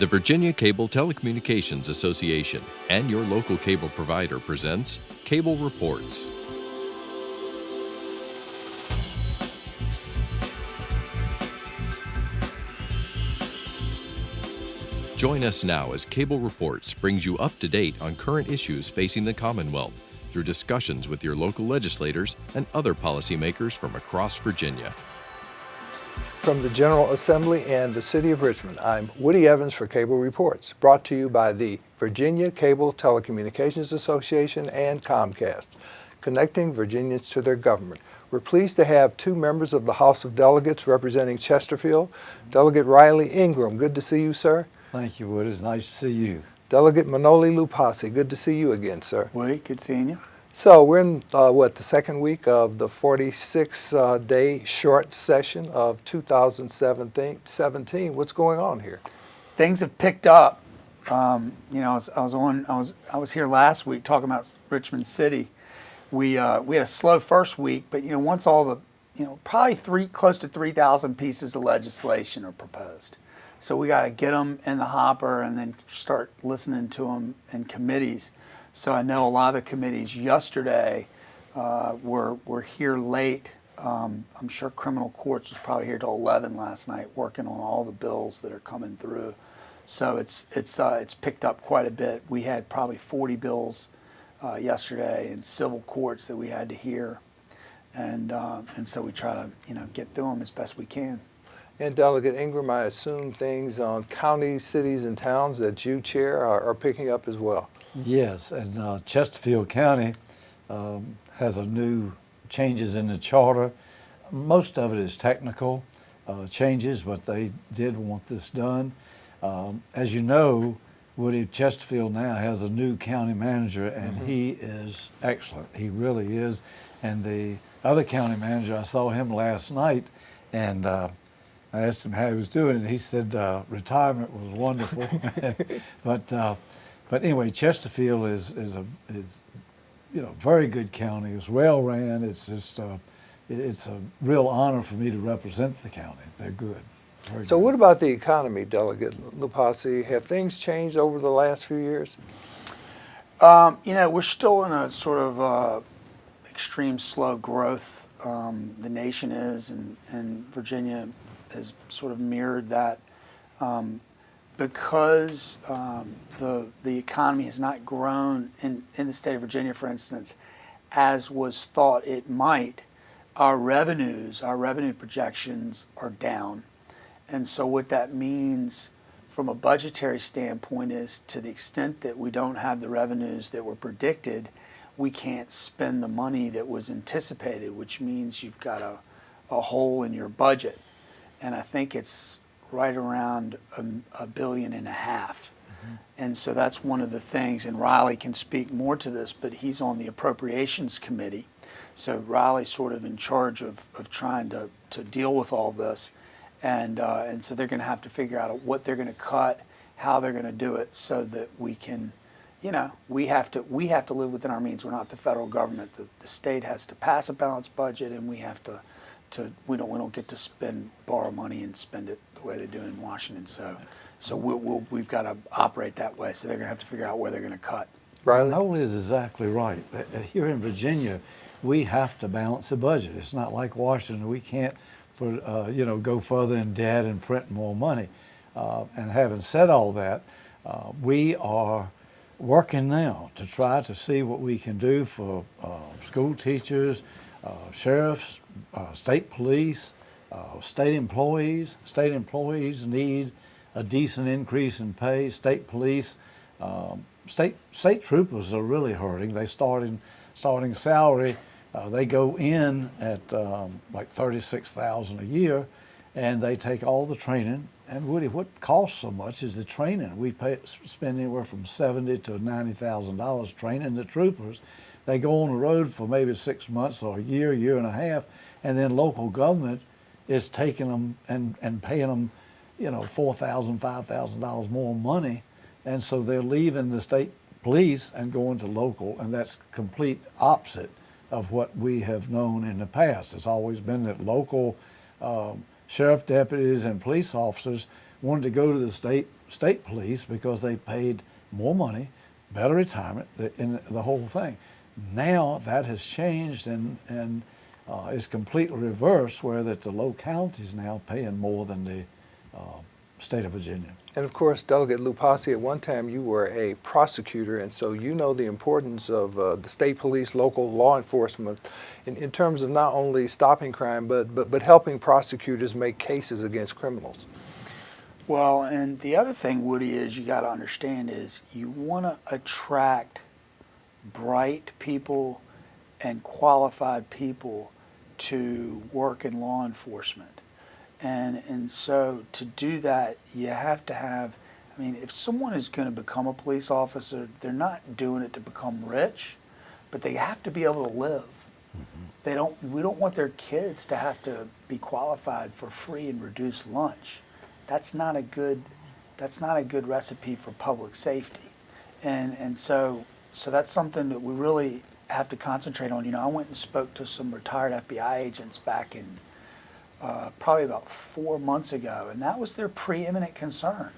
The Virginia Cable Telecommunications Association and your local cable provider presents Cable Reports. Join us now as Cable Reports brings you up to date on current issues facing the Commonwealth through discussions with your local legislators and other policymakers from across Virginia. From the General Assembly and the City of Richmond, I'm Woody Evans for Cable Reports, brought to you by the Virginia Cable Telecommunications Association and Comcast, connecting Virginians to their government. We're pleased to have two members of the House of Delegates representing Chesterfield. Delegate Riley Ingram, good to see you, sir. Thank you, Woody. It's nice to see you. Delegate Manoli Loupassi, good to see you again, sir. Woody, good seeing you. So we're in, the second week of the 46-day short session of 2017. What's going on here? Things have picked up. I was here last week talking about Richmond City. We had a slow first week, but once all the probably close to 3,000 pieces of legislation are proposed. So we got to get them in the hopper and then start listening to them in committees. So I know a lot of the committees yesterday were here late. I'm sure criminal courts was probably here till 11 last night, working on all the bills that are coming through. So it's picked up quite a bit. We had probably 40 bills yesterday in civil courts that we had to hear, and so we try to get through them as best we can. And Delegate Ingram, I assume things on counties, cities, and towns that you chair are picking up as well. Yes, and Chesterfield County has a new changes in the charter. Most of it is technical changes, but they did want this done. As you know, Woody, Chesterfield now has a new county manager, and he is excellent. He really is. And the other county manager, I saw him last night, and I asked him how he was doing, and he said retirement was wonderful. But anyway, Chesterfield is a very good county. It's well ran. It's just it's a real honor for me to represent the county. They're good. So what about the economy, Delegate Loupassi? Have things changed over the last few years? We're still in a sort of extreme slow growth. The nation is, and Virginia has sort of mirrored that. Because the economy has not grown in the state of Virginia, for instance, as was thought it might, our revenue projections are down. And so what that means from a budgetary standpoint is, to the extent that we don't have the revenues that were predicted, we can't spend the money that was anticipated, which means you've got a hole in your budget. And I think it's right around $1.5 billion. And so that's one of the things, and Riley can speak more to this, but he's on the Appropriations Committee. So Riley's sort of in charge of trying to deal with all this. And so they're going to have to figure out what they're going to cut, how they're going to do it, so that we can, we have to live within our means. We're not the federal government. The state has to pass a balanced budget, and we have to we don't get to borrow money and spend it the way they do in Washington. So we've got to operate that way. So they're going to have to figure out where they're going to cut. Riley? Manoli is exactly right. Here in Virginia, we have to balance the budget. It's not like Washington. We can't go further in debt and print more money. And having said all that, we are working now to try to see what we can do for school teachers, sheriffs, state police, state employees. State employees need a decent increase in pay. State police, state troopers are really hurting. They starting salary. They go in at like $36,000 a year, and they take all the training. And Woody, what costs so much is the training. We spend anywhere from $70,000 to $90,000 training the troopers. They go on the road for maybe 6 months or a year and a half, and then local government is taking them and paying them, $4,000, $5,000 more money, and so they're leaving the state police and going to local, and that's complete opposite of what we have known in the past. It's always been that local sheriff deputies and police officers wanted to go to the state state police because they paid more money, better retirement, in the whole thing. Now that has changed and is completely reversed, where that the localities now paying more than the state of Virginia. And of course, Delegate Loupassi, at one time you were a prosecutor, and so you know the importance of the state police, local law enforcement, in terms of not only stopping crime, but helping prosecutors make cases against criminals. Well, and the other thing, Woody, is you got to understand is you want to attract bright people and qualified people to work in law enforcement. And so to do that, you have to have, I mean, if someone is going to become a police officer, they're not doing it to become rich, but they have to be able to live. We don't want their kids to have to be qualified for free and reduced lunch. That's not a good recipe for public safety. And so that's something that we really have to concentrate on. You know, I went and spoke to some retired FBI agents back in probably about 4 months ago, and that was their preeminent concern,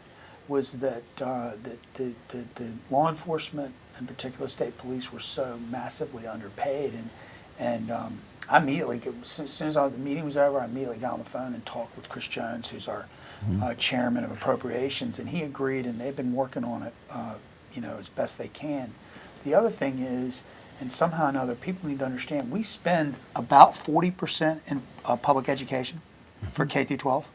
was that the law enforcement, in particular state police, were so massively underpaid. And I immediately, as soon as the meeting was over, I immediately got on the phone and talked with Chris Jones, who's our chairman of appropriations, and he agreed, and they've been working on it, as best they can. The other thing is, and somehow or another, people need to understand, we spend about 40% in public education for K through 12.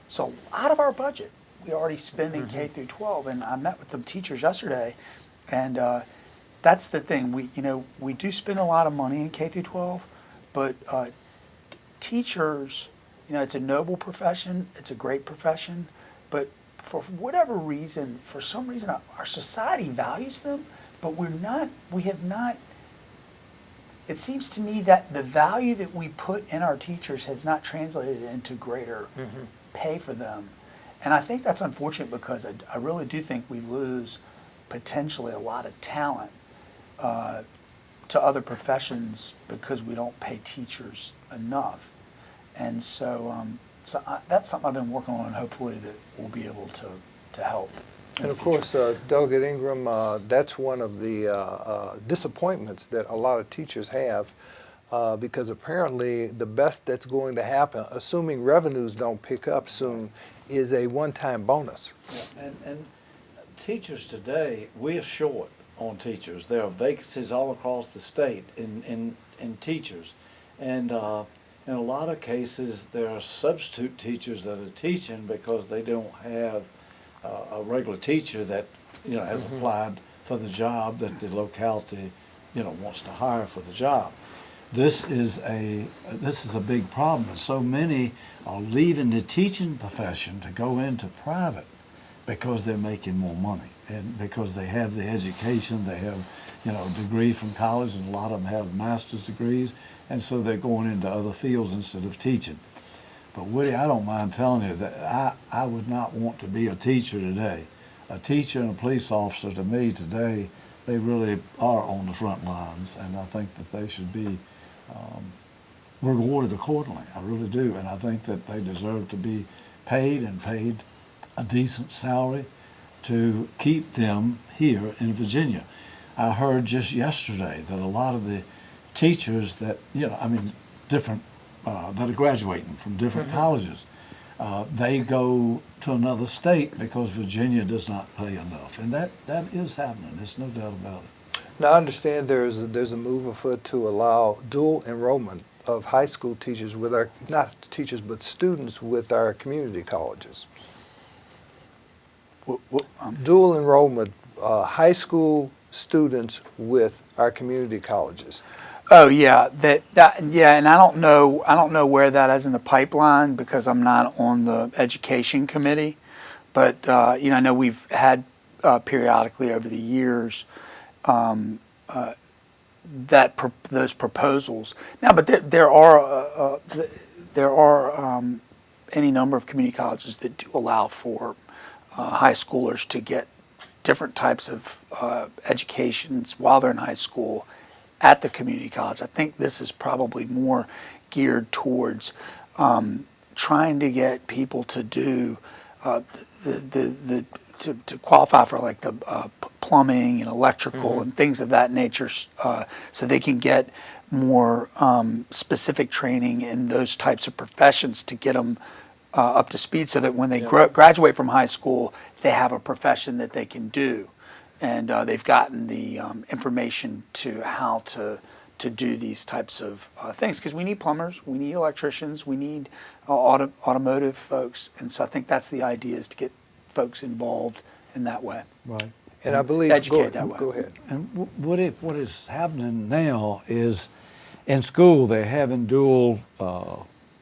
So out of our budget, we already spend in K through 12. And I met with the teachers yesterday, and that's the thing. We do spend a lot of money in K through 12, but teachers, it's a noble profession, it's a great profession, but for whatever reason, for some reason, our society values them, but we have not. It seems to me that the value that we put in our teachers has not translated into greater pay for them. And I think that's unfortunate, because I really do think we lose potentially a lot of talent to other professions because we don't pay teachers enough. And so, that's something I've been working on, and hopefully that we'll be able to help. And of course, Delegate Ingram, that's one of the disappointments that a lot of teachers have, because apparently the best that's going to happen, assuming revenues don't pick up soon, is a one-time bonus. Yeah, and teachers today, we're short on teachers. There are vacancies all across the state in teachers, and in a lot of cases there are substitute teachers that are teaching because they don't have a regular teacher that has applied for the job that the locality wants to hire for the job. This is a big problem. So many are leaving the teaching profession to go into private because they're making more money, and because they have the education, they have a degree from college, and a lot of them have master's degrees, and so they're going into other fields instead of teaching. But Woody, I don't mind telling you that I would not want to be a teacher today. A teacher and a police officer, to me today, they really are on the front lines, and I think that they should be rewarded accordingly. I really do, and I think that they deserve to be paid, and paid a decent salary to keep them here in Virginia. I heard just yesterday that a lot of the teachers that, different that are graduating from different colleges, they go to another state because Virginia does not pay enough, and that is happening. There's no doubt about it. Now, I understand there's a move afoot to allow dual enrollment of high school teachers with not teachers, but students with our community colleges. Dual enrollment, high school students with our community colleges. Oh yeah, yeah, and I don't know where that is in the pipeline, because I'm not on the education committee, but I know we've had periodically over the years those proposals. Now, but there are any number of community colleges that do allow for high schoolers to get different types of educations while they're in high school at the community college. I think this is probably more geared towards trying to get people to do to qualify for like the plumbing and electrical and things of that nature, so they can get more specific training in those types of professions to get them up to speed, so that when they graduate from high school, they have a profession that they can do, and they've gotten the information to how to do these types of things, because we need plumbers, we need electricians, we need automotive folks, and so I think that's the idea, is to get folks involved in that way. Right. And I believe, Educate that way. go ahead. And what is happening now is, in school they're having dual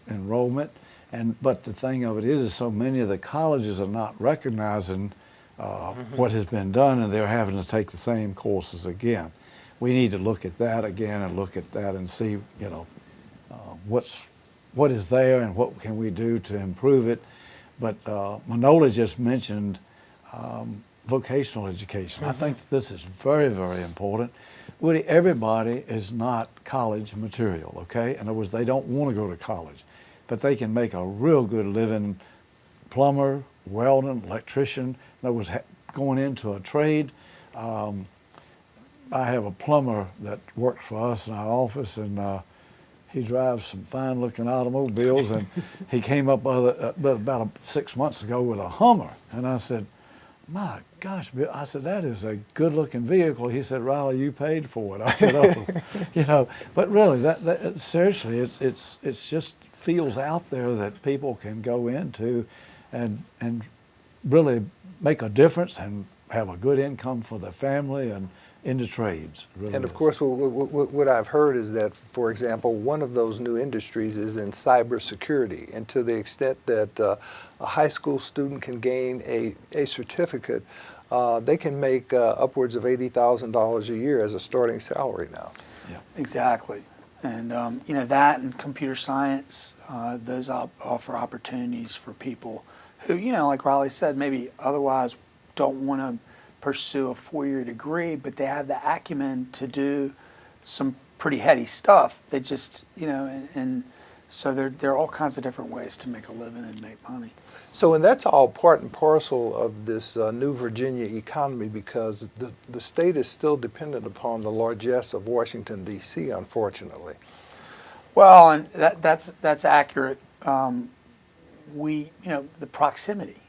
enrollment, but the thing of it is so many of the colleges are not recognizing what has been done, and they're having to take the same courses again. We need to look at that again and look at that and see, what is there and what can we do to improve it. But Manola just mentioned vocational education. I think this is very, very important. Woody, everybody is not college material, okay? In other words, they don't want to go to college, but they can make a real good living, plumber, welding, electrician. In other words, going into a trade. I have a plumber that works for us in our office, and he drives some fine-looking automobiles, and he came up about 6 months ago with a Hummer, and I said, "My gosh, Bill," I said, "that is a good-looking vehicle." He said, "Riley, you paid for it." I said, "Oh," but really, that seriously, it's just fields out there that people can go into, and really make a difference and have a good income for their family and into trades. Really And of course, what I've heard is that, for example, one of those new industries is in cybersecurity. And to the extent that a high school student can gain a certificate, they can make upwards of $80,000 a year as a starting salary now. Yeah. Exactly. And that and computer science, those offer opportunities for people who, like Riley said, maybe otherwise don't want to pursue a 4-year degree, but they have the acumen to do some pretty heady stuff. They just, and so there are all kinds of different ways to make a living and make money. So, and that's all part and parcel of this new Virginia economy, because the state is still dependent upon the largesse of Washington, D.C., unfortunately. Well, and that's accurate. The proximity,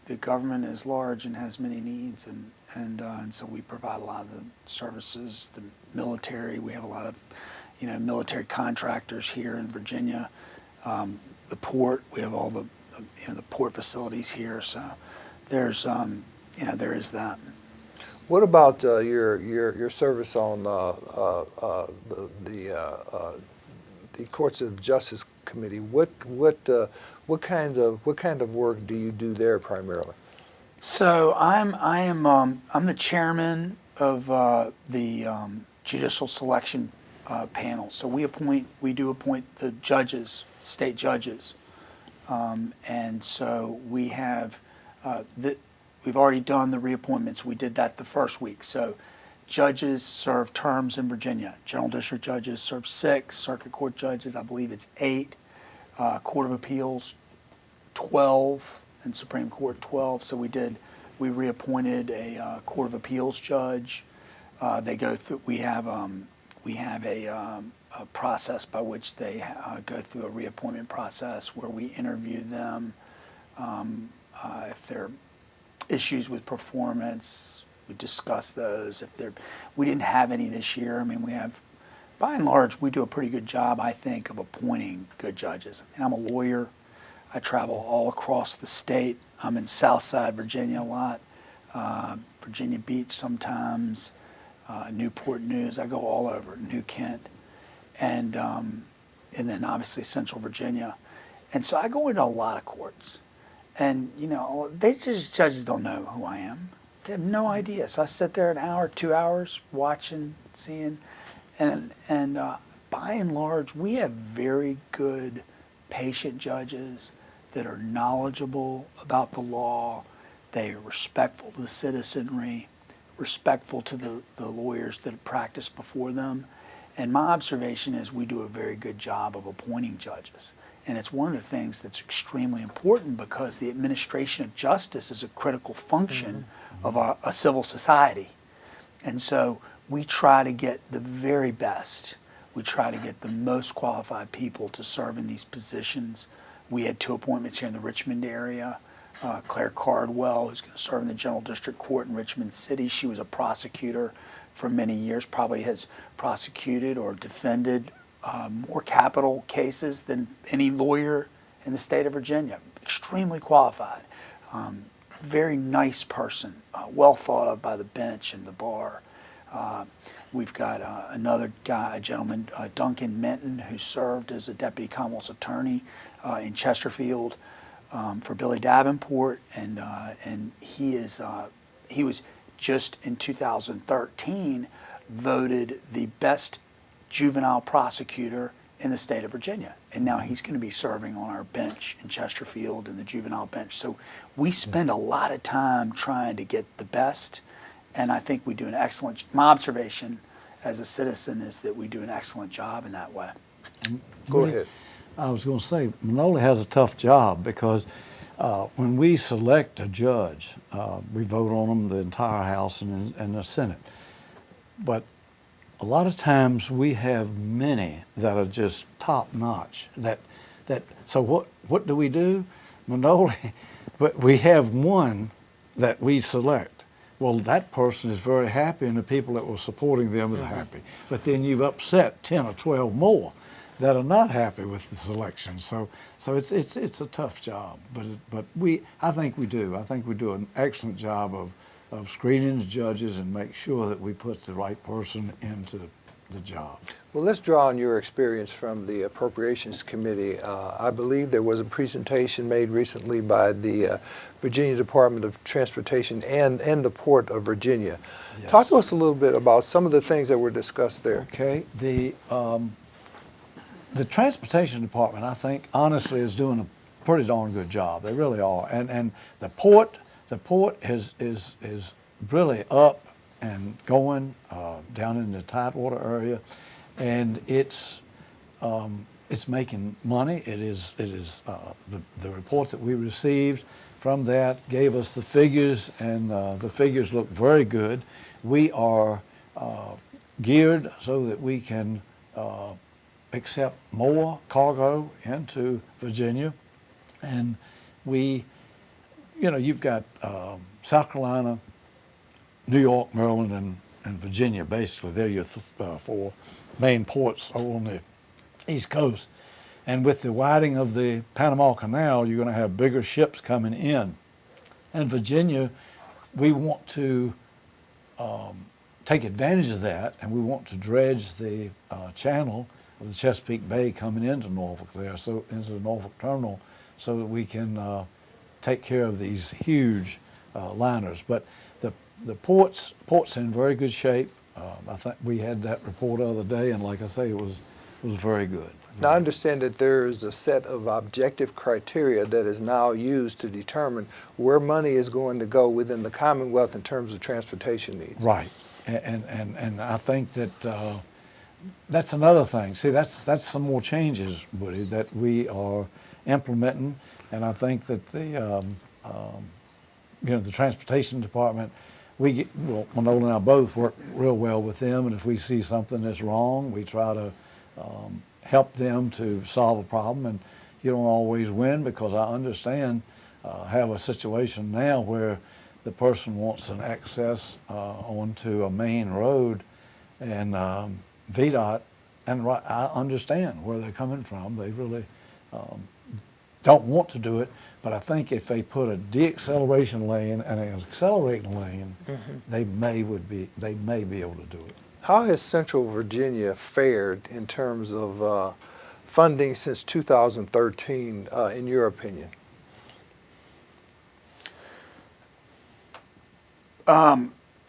the government is large and has many needs, and so we provide a lot of the services. The military, we have a lot of military contractors here in Virginia. The port, we have all the port facilities here. So there's there is that. What about your service on the Courts of Justice Committee? What kind of work do you do there primarily? So I'm the chairman of the judicial selection panel. So we do appoint the judges, state judges, and so we have we've already done the reappointments. We did that the first week. So judges serve terms in Virginia. General district judges serve 6. Circuit court judges, I believe it's 8. Court of Appeals, 12, and Supreme Court, 12. So we reappointed a Court of Appeals judge. They go through. We have a process by which they go through a reappointment process where we interview them. If there are issues with performance, we discuss those. We didn't have any this year. I mean, we have, by and large, we do a pretty good job, I think, of appointing good judges. And I'm a lawyer. I travel all across the state. I'm in Southside Virginia a lot, Virginia Beach sometimes, Newport News. I go all over, New Kent, and then obviously Central Virginia. And so I go into a lot of courts. And, judges don't know who I am. They have no idea. So I sit there an hour, 2 hours, watching, seeing, and by and large, we have very good, patient judges that are knowledgeable about the law. They are respectful to the citizenry, respectful to the lawyers that have practiced before them. And my observation is we do a very good job of appointing judges. And it's one of the things that's extremely important because the administration of justice is a critical function of a civil society. And so we try to get the very best. We try to get the most qualified people to serve in these positions. We had 2 appointments here in the Richmond area. Claire Cardwell, who's going to serve in the General District Court in Richmond City. She was a prosecutor for many years, probably has prosecuted or defended more capital cases than any lawyer in the state of Virginia. Extremely qualified. Very nice person, well thought of by the bench and the bar. We've got another guy, a gentleman, Duncan Minton, who served as a deputy Commonwealth's attorney in Chesterfield for Billy Davenport, and he was just in 2013 voted the best juvenile prosecutor in the state of Virginia, and now he's going to be serving on our bench in Chesterfield in the juvenile bench. So we spend a lot of time trying to get the best, and I think we do an excellent. My observation as a citizen is that we do an excellent job in that way. Go ahead. I was going to say, Manoli has a tough job because when we select a judge, we vote on them, the entire House and the Senate. But a lot of times we have many that are just top notch. So what do we do? Manoli, but we have one that we select. Well, that person is very happy, and the people that were supporting them are happy. But then you've upset 10 or 12 more that are not happy with the selection. So it's a tough job. But I think we do. I think we do an excellent job of screening the judges and make sure that we put the right person into the job. Well, let's draw on your experience from the Appropriations Committee. I believe there was a presentation made recently by the Virginia Department of Transportation and the Port of Virginia. Yes. Talk to us a little bit about some of the things that were discussed there. Okay. The Transportation Department, I think, honestly, is doing a pretty darn good job. They really are. And the port is really up and going down in the Tidewater area, and it's making money. It is the report that we received from that gave us the figures, and the figures look very good. We are geared so that we can accept more cargo into Virginia, and you've got South Carolina, New York, Maryland, and Virginia, basically. They're your four main ports on the East Coast. And with the widening of the Panama Canal, you're going to have bigger ships coming in. And Virginia, we want to take advantage of that, and we want to dredge the channel of the Chesapeake Bay coming into Norfolk there, so into the Norfolk terminal, so that we can take care of these huge liners. But the port's in very good shape. I think we had that report the other day, and like I say, it was very good. Now, I understand that there is a set of objective criteria that is now used to determine where money is going to go within the Commonwealth in terms of transportation needs. Right, and I think that that's another thing. See, that's some more changes, Woody, that we are implementing, and I think that the Transportation Department, Manoli and I both work real well with them, and if we see something that's wrong, we try to help them to solve a problem. And you don't always win, because I understand, have a situation now where the person wants an access onto a main road, and VDOT, and I understand where they're coming from. They really don't want to do it, but I think if they put a deacceleration lane and an accelerating lane, they may be able to do it. How has Central Virginia fared in terms of funding since 2013, in your opinion?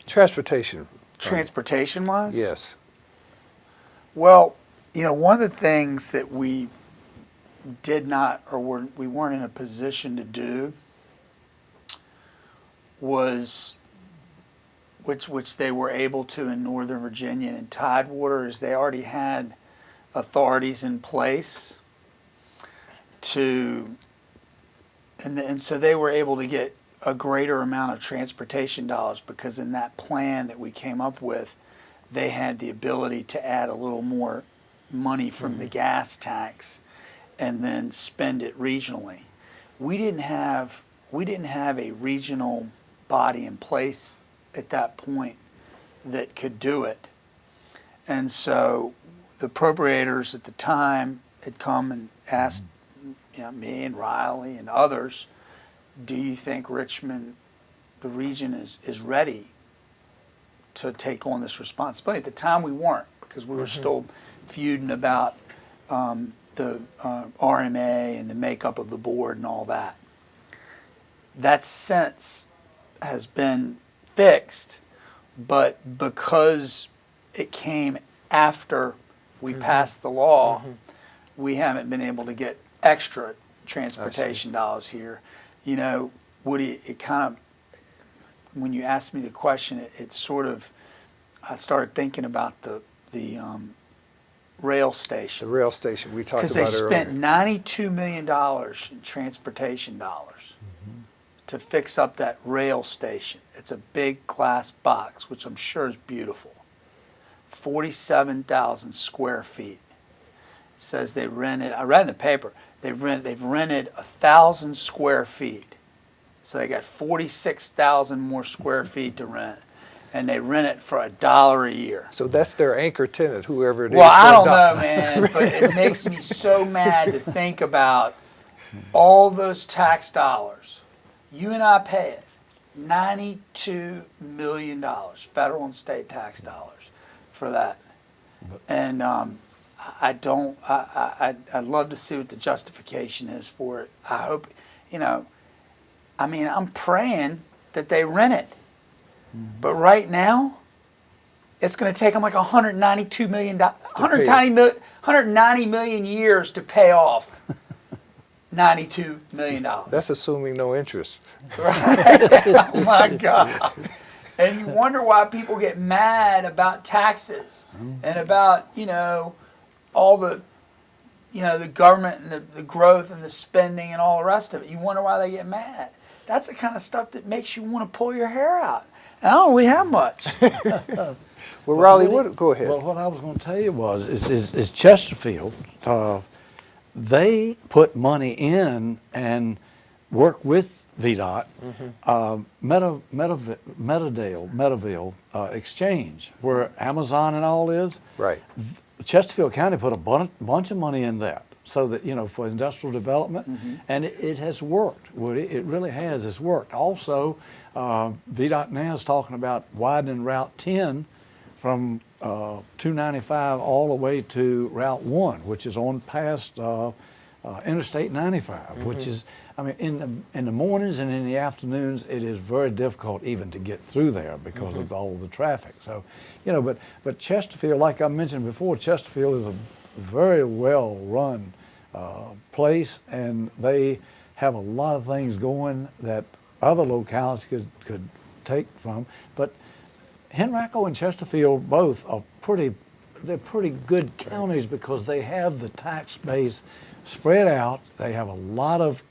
Transportation. Transportation-wise? Yes. Well, one of the things that we did not, or we weren't in a position to do, was which they were able to in Northern Virginia and in Tidewater, is they already had authorities in place and so they were able to get a greater amount of transportation dollars because in that plan that we came up with, they had the ability to add a little more money from the gas tax and then spend it regionally. We didn't have a regional body in place at that point that could do it. And so the appropriators at the time had come and asked me and Riley and others, do you think Richmond, the region, is ready to take on this responsibility? At the time we weren't, because we were still feuding about the RMA and the makeup of the board and all that. That since has been fixed, but because it came after we passed the law, we haven't been able to get extra transportation dollars here. You know, Woody, it kind of, when you asked me the question, it sort of, I started thinking about the rail station. The rail station we talked about Because they earlier. spent $92 million in transportation dollars to fix up that rail station. It's a big glass box, which I'm sure is beautiful. 47,000 square feet. It says they rented, I read in the paper, they've rented 1,000 square feet. So they got 46,000 more square feet to rent. And they rent it for $1 a year. So that's their anchor tenant, whoever it is. Well, I for don't $1. know, man, but it makes me so mad to think about all those tax dollars. You and I pay it. $92 million, federal and state tax dollars for that. And I'd love to see what the justification is for it. I hope, I'm praying that they rent it. But right now, it's going to take them like $192 million, 190 million years to pay off $92 million. That's assuming no interest. Right? Oh my God. And you wonder why people get mad about taxes and about, all the, the government and the growth and the spending and all the rest of it. You wonder why they get mad. That's the kind of stuff that makes you want to pull your hair out. And I don't really have much. Well, Raleigh, go ahead. Well, what I was going to tell you was, is Chesterfield, they put money in and work with VDOT, Meadowville Exchange, where Amazon and all is. Right. Chesterfield County put a bunch of money in that, so that, for industrial development, and it has worked, Woody. It really has. It's worked. Also, VDOT now is talking about widening Route 10 from 295 all the way to Route 1, which is on past Interstate 95, which is, in the mornings and in the afternoons, it is very difficult even to get through there because of all of the traffic. So, but Chesterfield, like I mentioned before, Chesterfield is a very well run place, and they have a lot of things going that other localities could take from. But Henrico and Chesterfield both are they're pretty good counties because they have the tax base spread out. They have a lot of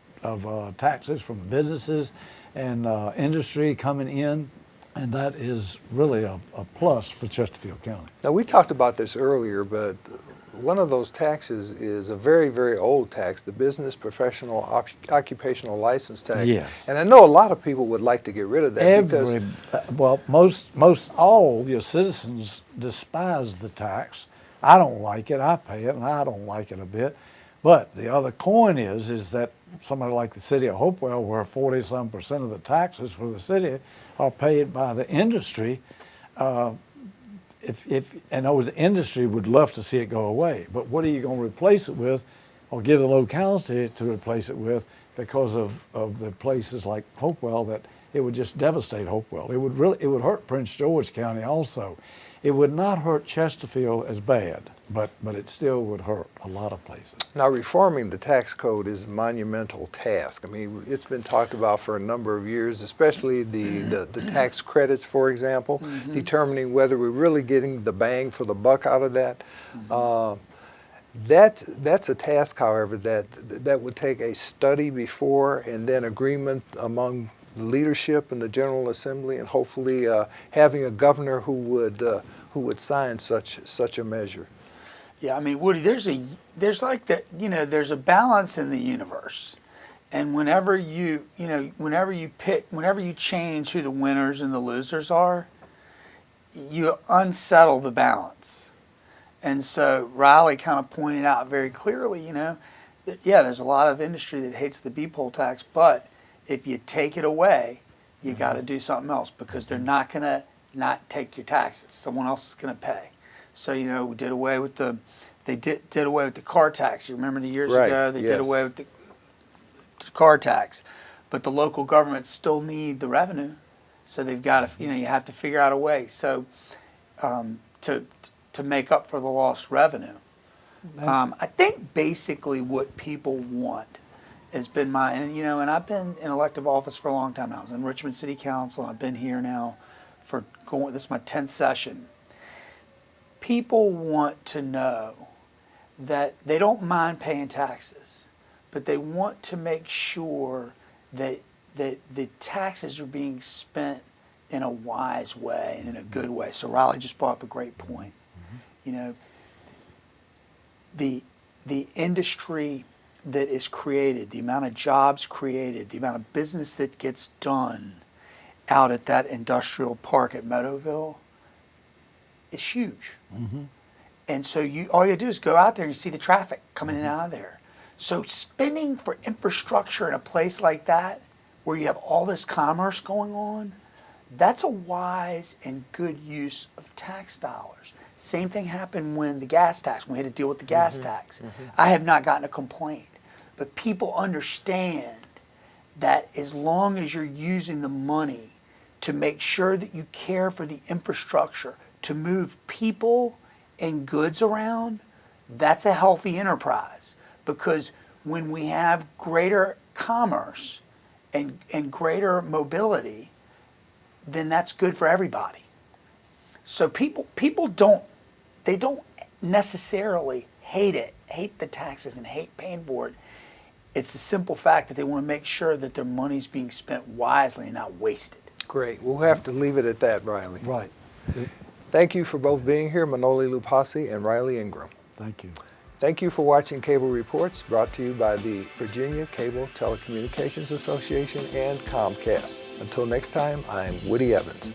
taxes from businesses and industry coming in, and that is really a plus for Chesterfield County. Now, we talked about this earlier, but one of those taxes is a very, very old tax, the business professional occupational license tax. Yes. And I know a lot of people would like to get rid of that because most all your citizens despise the tax. I don't like it. I pay it, and I don't like it a bit. But the other coin is that somebody like the city of Hopewell, where 40-some% of the taxes for the city are paid by the industry, and those industry would love to see it go away. But what are you going to replace it with, or give the locality to replace it with, because of the places like Hopewell, that it would just devastate Hopewell. It would hurt Prince George County also. It would not hurt Chesterfield as bad, but it still would hurt a lot of places. now reforming the tax code is a monumental task. It's been talked about for a number of years, especially the tax credits, for example, determining whether we're really getting the bang for the buck out of that. That's a task, however, that would take a study before and then agreement among the leadership and the General Assembly, and hopefully having a governor who would sign such a measure. Yeah, I mean, Woody, there's like that, there's a balance in the universe. And whenever you change who the winners and the losers are, you unsettle the balance. And so Riley kind of pointed out very clearly, that, yeah, there's a lot of industry that hates the B-poll tax, but if you take it away, you got to do something else, because they're not going to not take your taxes. Someone else is going to pay. So, we did away with they did away with the car tax. You remember the years ago they did away with the car tax, but the local governments still need the revenue, so they've got to, you have to figure out a way to make up for the lost revenue. I think basically what people want has been and I've been in elective office for a long time now. I was in Richmond City Council. I've been here now this is my 10th session. People want to know that they don't mind paying taxes, but they want to make sure that the taxes are being spent in a wise way and in a good way. So Riley just brought up a great point. The industry that is created, the amount of jobs created, the amount of business that gets done out at that industrial park at Meadowville is huge. And so all you do is go out there and you see the traffic coming in and out of there. So spending for infrastructure in a place like that, where you have all this commerce going on, that's a wise and good use of tax dollars. Same thing happened when the gas tax, when we had to deal with the gas tax. I have not gotten a complaint, but people understand that as long as you're using the money to make sure that you care for the infrastructure, to move people and goods around, that's a healthy enterprise. Because when we have greater commerce and greater mobility, then that's good for everybody. So people don't necessarily hate the taxes and hate paying for it. It's the simple fact that they want to make sure that their money's being spent wisely and not wasted. Great. We'll have to leave it at that, Riley. Right. Thank you for both being here, Manoli Loupassi and Riley Ingram. Thank you. Thank you for watching Cable Reports, brought to you by the Virginia Cable Telecommunications Association and Comcast. Until next time, I'm Woody Evans.